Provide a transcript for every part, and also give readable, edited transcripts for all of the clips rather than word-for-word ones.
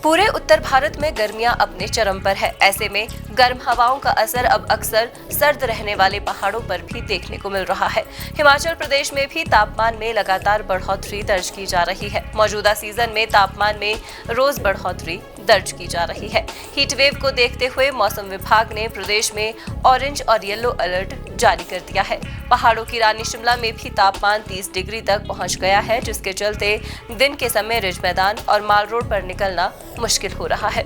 पूरे उत्तर भारत में गर्मियां अपने चरम पर है। ऐसे में गर्म हवाओं का असर अब अक्सर सर्द रहने वाले पहाड़ों पर भी देखने को मिल रहा है। हिमाचल प्रदेश में भी तापमान में लगातार बढ़ोतरी दर्ज की जा रही है। मौजूदा सीजन में तापमान में रोज बढ़ोतरी दर्ज की जा रही है। हीट वेव को देखते हुए मौसम विभाग ने प्रदेश में ऑरेंज और येलो अलर्ट जारी कर दिया है। पहाड़ों की रानी शिमला में भी तापमान 30 डिग्री तक पहुंच गया है, जिसके चलते दिन के समय रिज मैदान और माल रोड पर निकलना मुश्किल हो रहा है।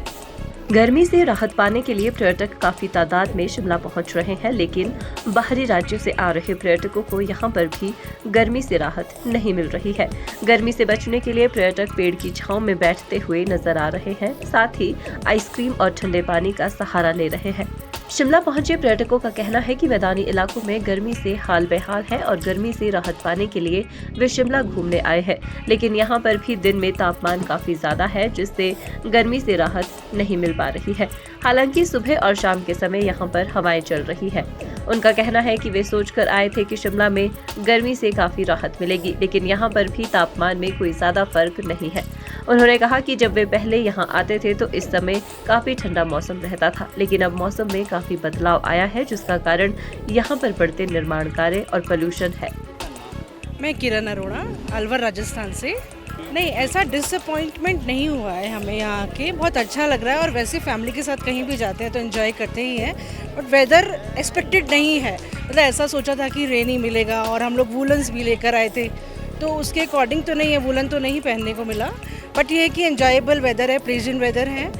गर्मी से राहत पाने के लिए पर्यटक काफी तादाद में शिमला पहुंच रहे हैं, लेकिन बाहरी राज्यों से आ रहे पर्यटकों को यहां पर भी गर्मी से राहत नहीं मिल रही है। गर्मी से बचने के लिए पर्यटक पेड़ की छांव में बैठते हुए नजर आ रहे हैं, साथ ही आइसक्रीम और ठंडे पानी का सहारा ले रहे हैं। शिमला पहुंचे पर्यटकों का कहना है कि मैदानी इलाकों में गर्मी से हाल बेहाल है और गर्मी से राहत पाने के लिए वे शिमला घूमने आए हैं, लेकिन यहां पर भी दिन में तापमान काफी ज्यादा है, जिससे गर्मी से राहत नहीं मिल पा रही है। हालांकि सुबह और शाम के समय यहां पर हवाएं चल रही है। उनका कहना है कि वे सोचकर आए थे कि शिमला में गर्मी से काफी राहत मिलेगी, लेकिन यहां पर भी तापमान में कोई ज्यादा फर्क नहीं है। उन्होंने कहा कि जब वे पहले यहां आते थे तो इस समय काफी ठंडा मौसम रहता था, लेकिन अब मौसम में काफी बदलाव आया है, जिसका कारण यहां पर बढ़ते निर्माण कार्य और पोल्यूशन है। मैं किरण अरोड़ा, अलवर, राजस्थान से। नहीं, ऐसा डिसअपॉइंटमेंट नहीं हुआ है हमें यहाँ के। बहुत अच्छा लग रहा है और वैसे फैमिली के साथ कहीं भी जाते हैं तो एंजॉय करते ही हैं। बट वेदर एक्सपेक्टेड नहीं है, मतलब ऐसा सोचा था कि रेनी मिलेगा और हम लोग वूलन्स भी लेकर आए थे, तो उसके अकॉर्डिंग तो नहीं है, वूलन तो नहीं पहनने को मिला। बट ये है कि एंजॉयबल वेदर है, प्लीजेंट वेदर है,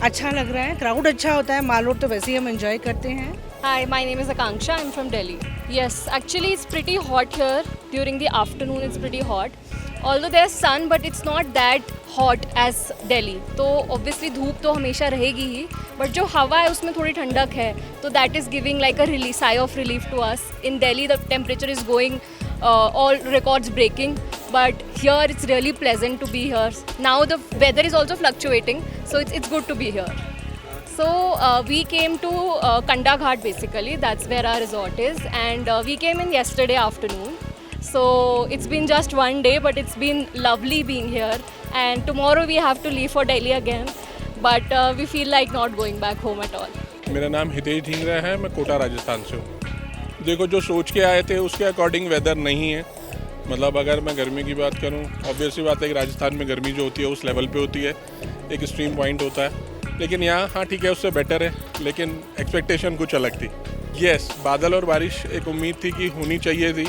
अच्छा लग रहा है। क्राउड अच्छा होता है, माल रोड तो वैसे ही हम एंजॉय करते हैं। Hi, my name is Akanksha. I'm from Delhi. Yes, actually it's pretty hot here. During the afternoon it's pretty hot. Although there's sun, but it's not that hot as Delhi. तो obviously धूप तो हमेशा रहेगी ही, but जो हवा है उसमें थोड़ी ठंडक है, तो that is giving like a relief, sigh of relief to us. In Delhi the temperature is going all records breaking, but here it's really pleasant to be here. Now the weather is also fluctuating, so it's good to be here. So we came to Kanda Ghat basically, that's where our resort is, and we came in yesterday afternoon. So it's been just one day, but it's been lovely being here, and tomorrow we have to leave for Delhi again, but we feel like not going back home at all. मेरा नाम हितेश ढींगरा है, मैं कोटा राजस्थान से हूँ। देखो, जो सोच के आए थे उसके अकॉर्डिंग वेदर नहीं है। मतलब अगर मैं गर्मी की बात करूँ, ऑब्वियसली बात है कि राजस्थान में गर्मी जो होती है उस लेवल पे होती है, एक एक्सट्रीम पॉइंट होता है। लेकिन यहाँ हाँ ठीक है, उससे बेटर है, लेकिन एक्सपेक्टेशन कुछ अलग थी। यस, बादल और बारिश एक उम्मीद थी कि होनी चाहिए थी।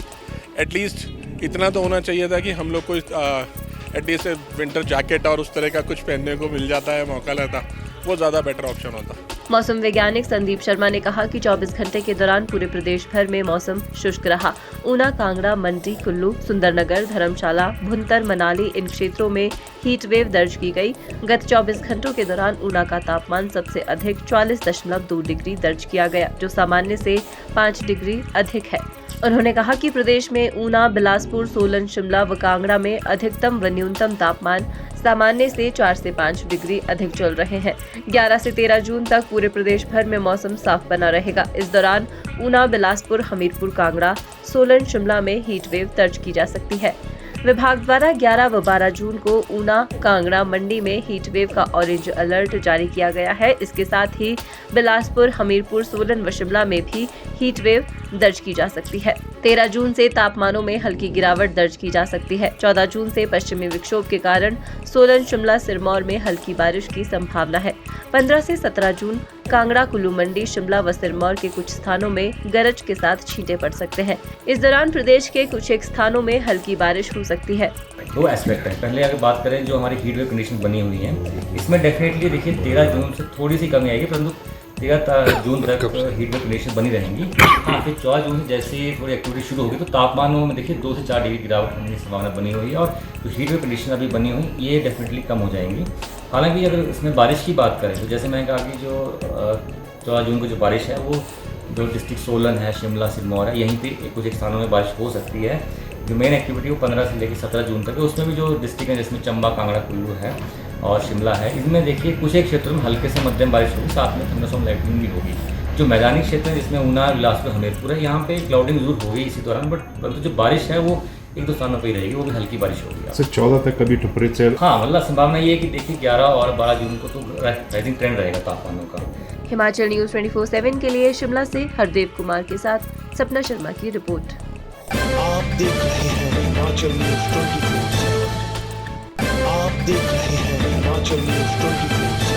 एटलीस्ट इतना तो होना चाहिए था कि हम लोग को एटलीस्ट विंटर जैकेट और उस तरह का कुछ पहनने को मिल जाता है, मौका लेता, वो ज़्यादा बेटर ऑप्शन होता। मौसम वैज्ञानिक संदीप शर्मा ने कहा कि 24 घंटे के दौरान पूरे प्रदेश भर में मौसम शुष्क रहा। ऊना, कांगड़ा, मंडी, कुल्लू, सुंदरनगर, धर्मशाला, भुंतर, मनाली, इन क्षेत्रों में हीट वेव दर्ज की गई। गत 24 घंटों के दौरान ऊना का तापमान सबसे अधिक 44.2 डिग्री दर्ज किया गया, जो सामान्य से 5 डिग्री अधिक है। उन्होंने कहा कि प्रदेश में ऊना, बिलासपुर, सोलन, शिमला व कांगड़ा में अधिकतम व न्यूनतम तापमान सामान्य से 4 से 5 डिग्री अधिक चल रहे हैं। 11 से 13 जून तक पूरे प्रदेश भर में मौसम साफ बना रहेगा। इस दौरान ऊना, बिलासपुर, हमीरपुर, कांगड़ा, सोलन, शिमला में हीट वेव दर्ज की जा सकती है। विभाग द्वारा 11 व 12 जून को ऊना, कांगड़ा, मंडी में हीट वेव का ऑरेंज अलर्ट जारी किया गया है। इसके साथ ही बिलासपुर, हमीरपुर, सोलन व शिमला में भी हीट वेव दर्ज की जा सकती है। 13 जून से तापमानों में हल्की गिरावट दर्ज की जा सकती है। 14 जून से पश्चिमी विक्षोभ के कारण सोलन, शिमला, सिरमौर में हल्की बारिश की संभावना है। 15 से 17 जून कांगड़ा, कुल्लू, मंडी, शिमला व सिरमौर के कुछ स्थानों में गरज के साथ छींटे पड़ सकते हैं। इस दौरान प्रदेश के कुछ एक स्थानों में हल्की बारिश हो सकती है। दो एस्पेक्ट है। पहले अगर बात करें जो हमारी हीट वेव कंडीशन बनी हुई है, इसमें डेफिनेटली देखिए 13 जून से थोड़ी सी कमी आएगी, परंतु 13 जून तक हीट वेव कंडीशन बनी रहेंगी। हाँ, फिर 14 जून से जैसे ही थोड़ी एक्टिविटी शुरू होगी तो तापमानों में देखिए 2 से 4 डिग्री गिरावट होने की संभावना बनी हुई है, और जो हीट वेव कंडीशन अभी बनी हुई ये डेफिनेटली कम हो जाएंगी। हालांकि अगर इसमें बारिश की बात करें तो जैसे मैंने कहा कि जो 14 जून को जो बारिश है वो जो डिस्ट्रिक्ट सोलन है, शिमला, सिरमौर है, यहीं पे कुछ एक स्थानों में बारिश हो सकती है। जो मेन एक्टिविटी वो 15 से लेकर 17 जून तक है, उसमें भी जो डिस्ट्रिक्ट है जिसमें चंबा, कांगड़ा, कुल्लू है और शिमला है, इनमें देखिए कुछ एक क्षेत्रों में हल्के से मध्यम बारिश होगी, साथ में थंडरस्टॉर्म लाइटनिंग भी होगी। जो मैदानी क्षेत्र है जिसमें ऊना, बिलासपुर, हमीरपुर है, यहाँ पे क्लाउडिंग जरूर होगी इसी दौरान, बट परंतु जो बारिश है वो एक दो स्थानों पर ही रहेगी, वो भी हल्की बारिश होगी। सर 14 तक कभी टेम्परेचर? हाँ, मतलब संभावना ये है कि देखिए 11 और 12 जून को तो राइजिंग ट्रेंड रहेगा तापमानों का। हिमाचल न्यूज 24/7 के लिए शिमला से हरदेव कुमार के साथ सपना शर्मा की रिपोर्ट। आप देख रहे हैं हिमाचल न्यूज 24/7। आप देख रहे हैं हिमाचल न्यूज 24/7।